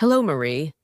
Hello, Marie.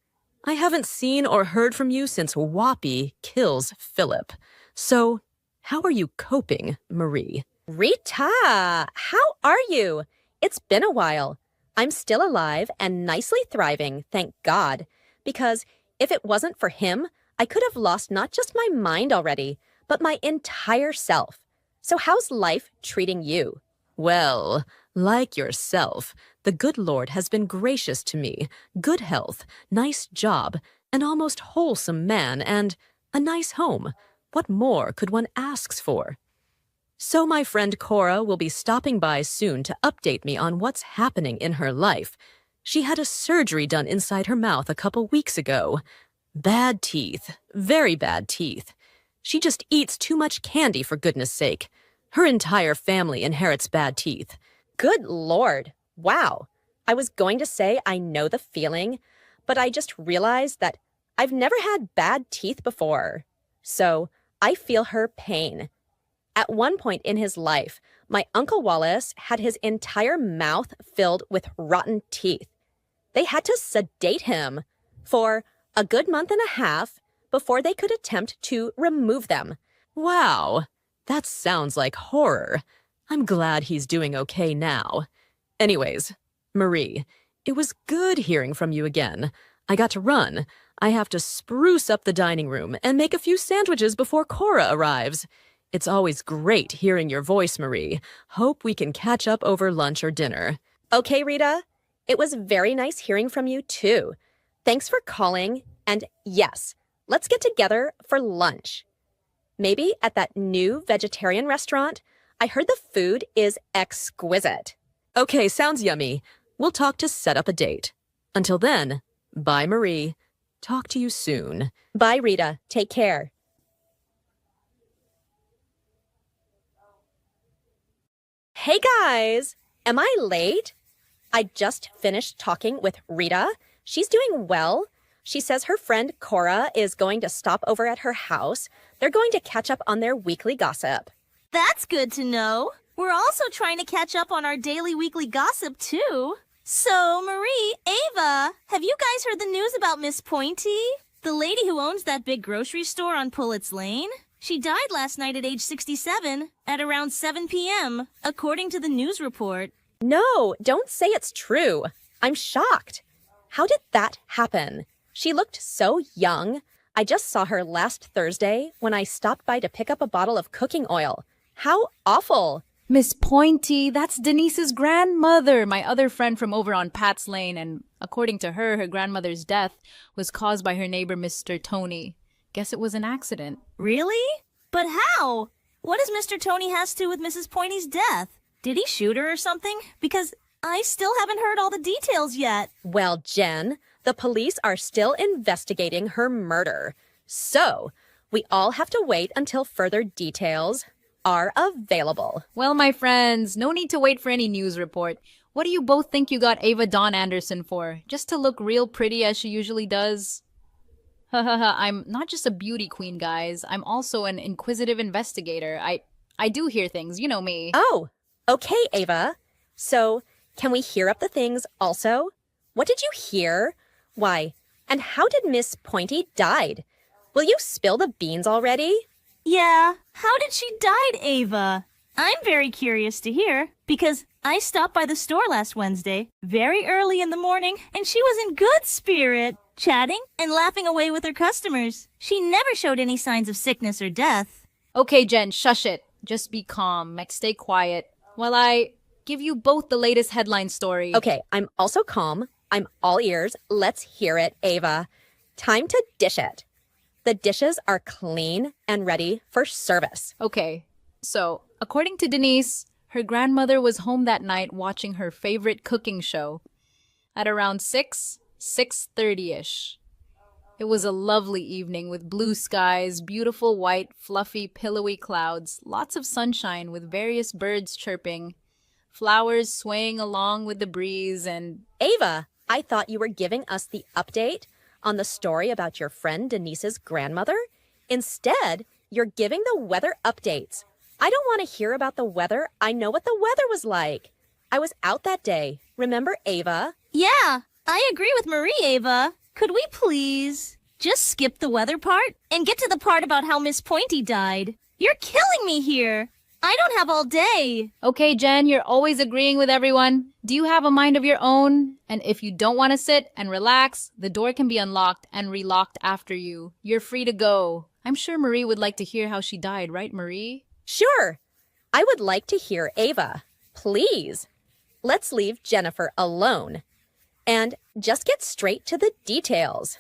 I haven't seen or heard from you since Whoppy kills Philip. So, how are you coping, Marie? Rita, how are you? It's been a while. I'm still alive and nicely thriving, thank God. Because if it wasn't for him, I could have lost not just my mind already, but my entire self. So how's life treating you? Well, like yourself, the good Lord has been gracious to me. Good health, nice job, an almost wholesome man, and a nice home. What more could one ask for? So my friend Cora will be stopping by soon to update me on what's happening in her life. She had a surgery done inside her mouth a couple weeks ago. Bad teeth, very bad teeth. She just eats too much candy, for goodness sake. Her entire family inherits bad teeth. Good Lord. Wow. I was going to say I know the feeling, but I just realized that I've never had bad teeth before. So I feel her pain. At one point in his life, my Uncle Wallace had his entire mouth filled with rotten teeth. They had to sedate him for a good month and a half before they could attempt to remove them. Wow, that sounds like horror. I'm glad he's doing okay now. Anyways, Marie, it was good hearing from you again. I got to run. I have to spruce up the dining room and make a few sandwiches before Cora arrives. It's always great hearing your voice, Marie. Hope we can catch up over lunch or dinner. Okay, Rita. It was very nice hearing from you, too. Thanks for calling, and yes, let's get together for lunch. Maybe at that new vegetarian restaurant. I heard the food is exquisite. Okay, sounds yummy. We'll talk to set up a date. Until then, bye, Marie. Talk to you soon. Bye, Rita. Take care. Hey, guys! Am I late? I just finished talking with Rita. She's doing well. She says her friend Cora is going to stop over at her house. They're going to catch up on their weekly gossip. That's good to know. We're also trying to catch up on our daily weekly gossip, too. So, Marie, Ava, have you guys heard the news about Miss Pointy? The lady who owns that big grocery store on Pullett's Lane? She died last night at age 67 at around 7 p.m., according to the news report. No, don't say it's true. I'm shocked. How did that happen? She looked so young. I just saw her last Thursday when I stopped by to pick up a bottle of cooking oil. How awful. Miss Pointy, that's Denise's grandmother, my other friend from over on Pat's Lane, and according to her, her grandmother's death was caused by her neighbor, Mr. Tony. Guess it was an accident. Really? But how? What does Mr. Tony has to do with Mrs. Pointy's death? Did he shoot her or something? Because I still haven't heard all the details yet. Well, Jen, the police are still investigating her murder. So, we all have to wait until further details are available. Well, my friends, no need to wait for any news report. What do you both think you got Ava Dawn Anderson for? Just to look real pretty as she usually does? Hahaha, I'm not just a beauty queen, guys. I'm also an inquisitive investigator. I do hear things, you know me. Oh, okay, Ava. So, can we hear up the things also? What did you hear? Why, and how did Miss Pointy died? Will you spill the beans already? Yeah, how did she die, Ava? I'm very curious to hear, because I stopped by the store last Wednesday, very early in the morning, and she was in good spirit, chatting and laughing away with her customers. She never showed any signs of sickness or death. Okay, Jen, shush it. Just be calm. Stay quiet while I give you both the latest headline story. Okay, I'm also calm. I'm all ears. Let's hear it, Ava. Time to dish it. The dishes are clean and ready for service. Okay, so according to Denise, her grandmother was home that night watching her favorite cooking show at around 6:30-ish. It was a lovely evening with blue skies, beautiful white, fluffy, pillowy clouds, lots of sunshine with various birds chirping, flowers swaying along with the breeze, and... Ava, I thought you were giving us the update on the story about your friend Denise's grandmother. Instead, you're giving the weather updates. I don't want to hear about the weather. I know what the weather was like. I was out that day. Remember, Ava? Yeah, I agree with Marie, Ava. Could we please just skip the weather part and get to the part about how Miss Pointy died? You're killing me here. I don't have all day. Okay, Jen, you're always agreeing with everyone. Do you have a mind of your own? And if you don't want to sit and relax, the door can be unlocked and relocked after you. You're free to go. I'm sure Marie would like to hear how she died, right, Marie? Sure. I would like to hear Ava. Please. Let's leave Jennifer alone. And just get straight to the details.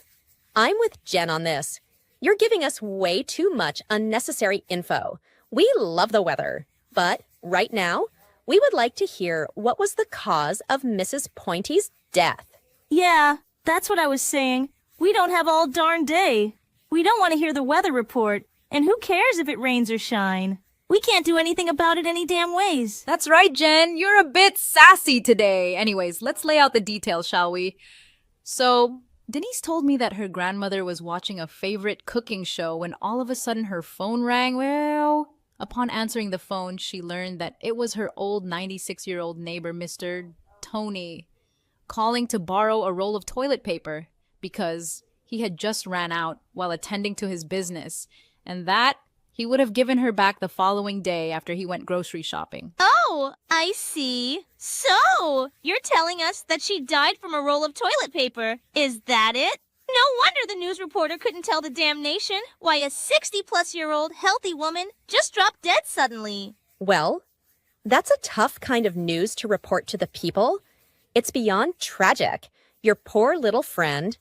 I'm with Jen on this. You're giving us way too much unnecessary info. We love the weather, but right now, we would like to hear what was the cause of Mrs. Pointy's death. Yeah, that's what I was saying. We don't have all darn day. We don't want to hear the weather report. And who cares if it rains or shine? We can't do anything about it any damn ways. That's right, Jen. You're a bit sassy today. Anyways, let's lay out the details, shall we? So, Denise told me that her grandmother was watching a favorite cooking show when all of a sudden her phone rang. Well, upon answering the phone, she learned that it was her old 96-year-old neighbor, Mr. Tony, calling to borrow a roll of toilet paper because he had just ran out while attending to his business, and that he would have given her back the following day after he went grocery shopping. Oh, I see. So, you're telling us that she died from a roll of toilet paper. Is that it? No wonder the news reporter couldn't tell the damn nation why a 60-plus-year-old healthy woman just dropped dead suddenly. Well, that's a tough kind of news to report to the people. It's beyond tragic. Your poor little friend.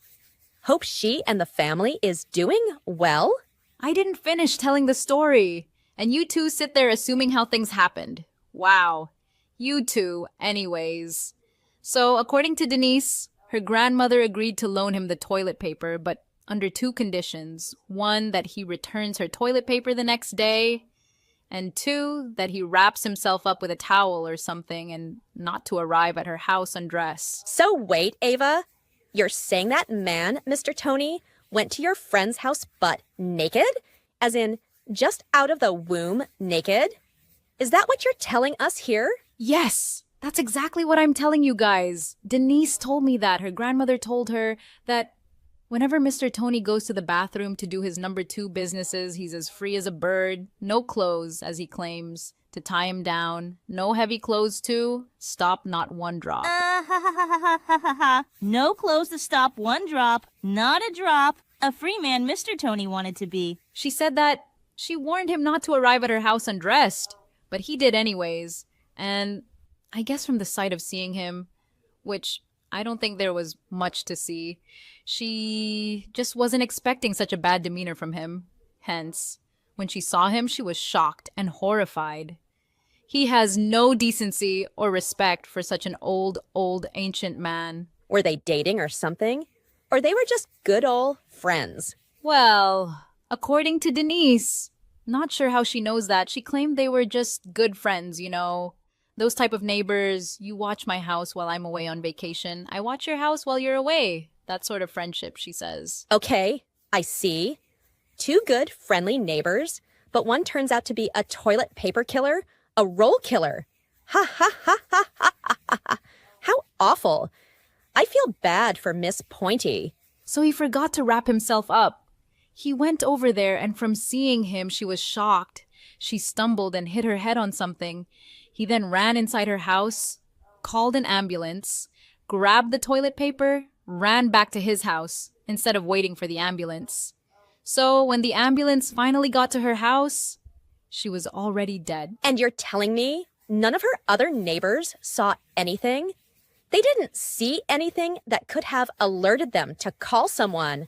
Hope she and the family is doing well. I didn't finish telling the story, and you two sit there assuming how things happened. Wow. You two, anyways. So, according to Denise, her grandmother agreed to loan him the toilet paper, but under two conditions. One, that he returns her toilet paper the next day, and two, that he wraps himself up with a towel or something and not to arrive at her house undressed. So wait, Ava. You're saying that man, Mr. Tony, went to your friend's house butt naked? As in, just out of the womb naked? Is that what you're telling us here? Yes, that's exactly what I'm telling you guys. Denise told me that. Her grandmother told her that whenever Mr. Tony goes to the bathroom to do his number 2 businesses, he's as free as a bird, no clothes, as he claims, to tie him down, no heavy clothes too, stop not one drop. Ha ha ha ha ha ha ha. No clothes to stop one drop, not a drop. A free man Mr. Tony wanted to be. She said that she warned him not to arrive at her house undressed, but he did anyways. And I guess from the sight of seeing him, which I don't think there was much to see, she just wasn't expecting such a bad demeanor from him. Hence, when she saw him, she was shocked and horrified. He has no decency or respect for such an old, ancient man. Were they dating or something? Or they were just good old friends? Well, according to Denise, not sure how she knows that. She claimed they were just good friends, you know. Those type of neighbors, you watch my house while I'm away on vacation. I watch your house while you're away. That sort of friendship, she says. Okay, I see. 2 good, friendly neighbors, but one turns out to be a toilet paper killer, a roll killer. Ha ha ha ha ha ha ha. How awful. I feel bad for Miss Pointy. So he forgot to wrap himself up. He went over there, and from seeing him, she was shocked. She stumbled and hit her head on something. He then ran inside her house, called an ambulance, grabbed the toilet paper, ran back to his house instead of waiting for the ambulance. So when the ambulance finally got to her house, she was already dead. And you're telling me none of her other neighbors saw anything? They didn't see anything that could have alerted them to call someone.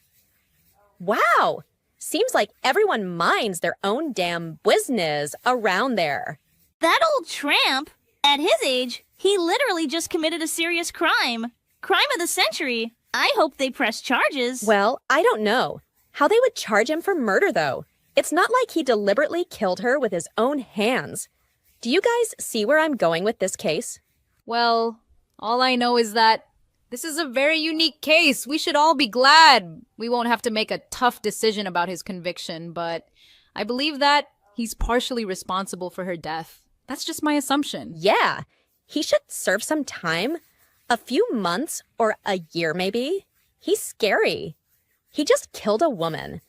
Wow! Seems like everyone minds their own damn business around there. That old tramp, at his age, he literally just committed a serious crime. Crime of the century. I hope they press charges. Well, I don't know. How they would charge him for murder, though. It's not like he deliberately killed her with his own hands. Do you guys see where I'm going with this case? Well, all I know is that this is a very unique case. We should all be glad we won't have to make a tough decision about his conviction, but I believe that he's partially responsible for her death. That's just my assumption. Yeah, he should serve some time. A few months or a year, maybe. He's scary. He just killed a woman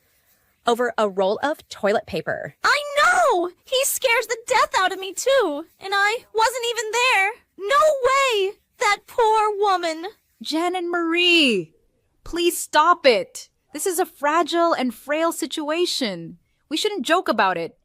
over a roll of toilet paper. I know! He scares the death out of me, too. And I wasn't even there. No way! That poor woman. Jen and Marie, please stop it. This is a fragile and frail situation. We shouldn't joke about it.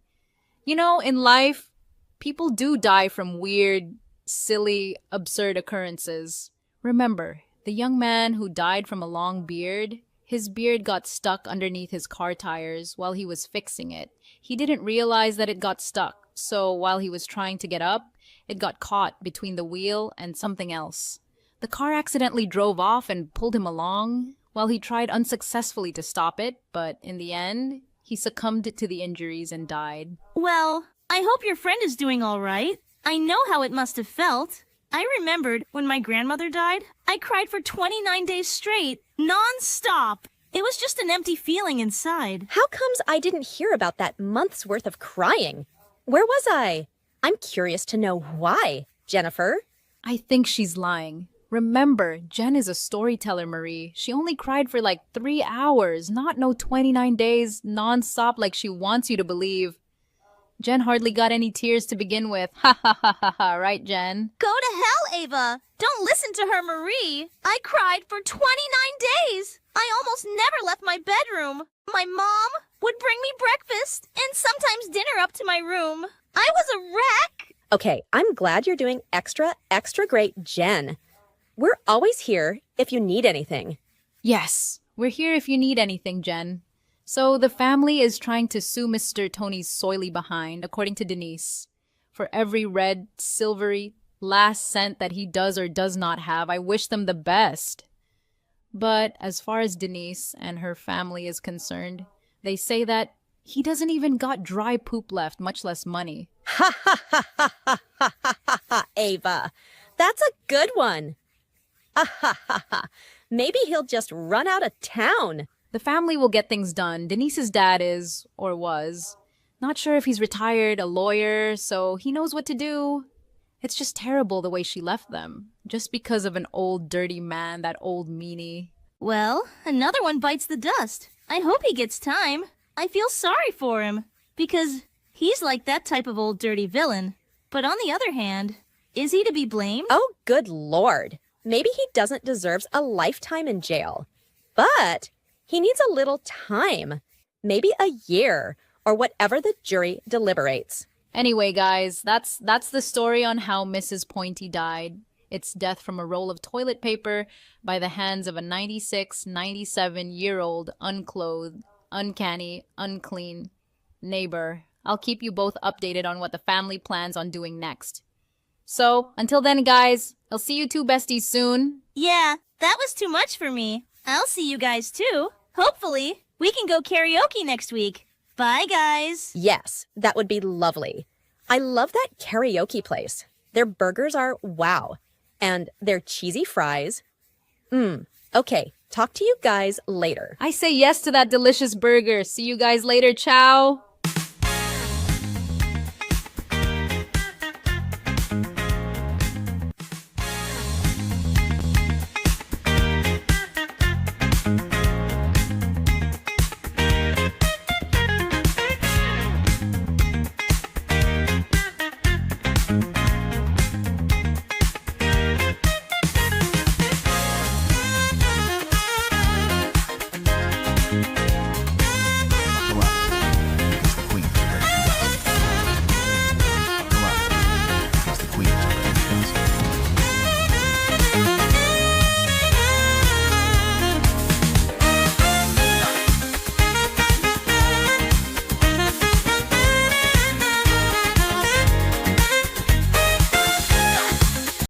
You know, in life, people do die from weird, silly, absurd occurrences. Remember, the young man who died from a long beard, his beard got stuck underneath his car tires while he was fixing it. He didn't realize that it got stuck, so while he was trying to get up, it got caught between the wheel and something else. The car accidentally drove off and pulled him along while he tried unsuccessfully to stop it, but in the end, he succumbed to the injuries and died. Well, I hope your friend is doing all right. I know how it must have felt. I remembered when my grandmother died, I cried for 29 days straight, non-stop. It was just an empty feeling inside. How comes I didn't hear about that month's worth of crying? Where was I? I'm curious to know why, Jennifer. I think she's lying. Remember, Jen is a storyteller, Marie. She only cried for like 3 hours, not no 29 days, non-stop like she wants you to believe. Jen hardly got any tears to begin with. Ha ha ha ha ha, right, Jen? Go to hell, Ava. Don't listen to her, Marie. I cried for 29 days. I almost never left my bedroom. My mom would bring me breakfast and sometimes dinner up to my room. I was a wreck. Okay, I'm glad you're doing extra great, Jen. We're always here if you need anything. Yes, we're here if you need anything, Jen. So the family is trying to sue Mr. Tony's soily behind, according to Denise. For every red, silvery, last cent that he does or does not have, I wish them the best. But as far as Denise and her family is concerned, they say that he doesn't even got dry poop left, much less money. Ha ha ha ha ha ha ha ha, Ava. That's a good one. Ha ha ha ha. Maybe he'll just run out of town. The family will get things done. Denise's dad is, or was, not sure if he's retired, a lawyer, so he knows what to do. It's just terrible the way she left them, just because of an old dirty man, that old meanie. Well, another one bites the dust. I hope he gets time. I feel sorry for him, because he's like that type of old dirty villain. But on the other hand, is he to be blamed? Oh, good Lord. Maybe he doesn't deserve a lifetime in jail. But he needs a little time. Maybe a year, or whatever the jury deliberates. Anyway, guys, that's the story on how Mrs. Pointy died. It's death from a roll of toilet paper by the hands of a 96, 97-year-old, unclothed, uncanny, unclean neighbor. I'll keep you both updated on what the family plans on doing next. So, until then, guys, I'll see you two besties soon. Yeah, that was too much for me. I'll see you guys too. Hopefully, we can go karaoke next week. Bye, guys. Yes, that would be lovely. I love that karaoke place. Their burgers are wow. And their cheesy fries. Okay, talk to you guys later. I say yes to that delicious burger. See you guys later. Ciao.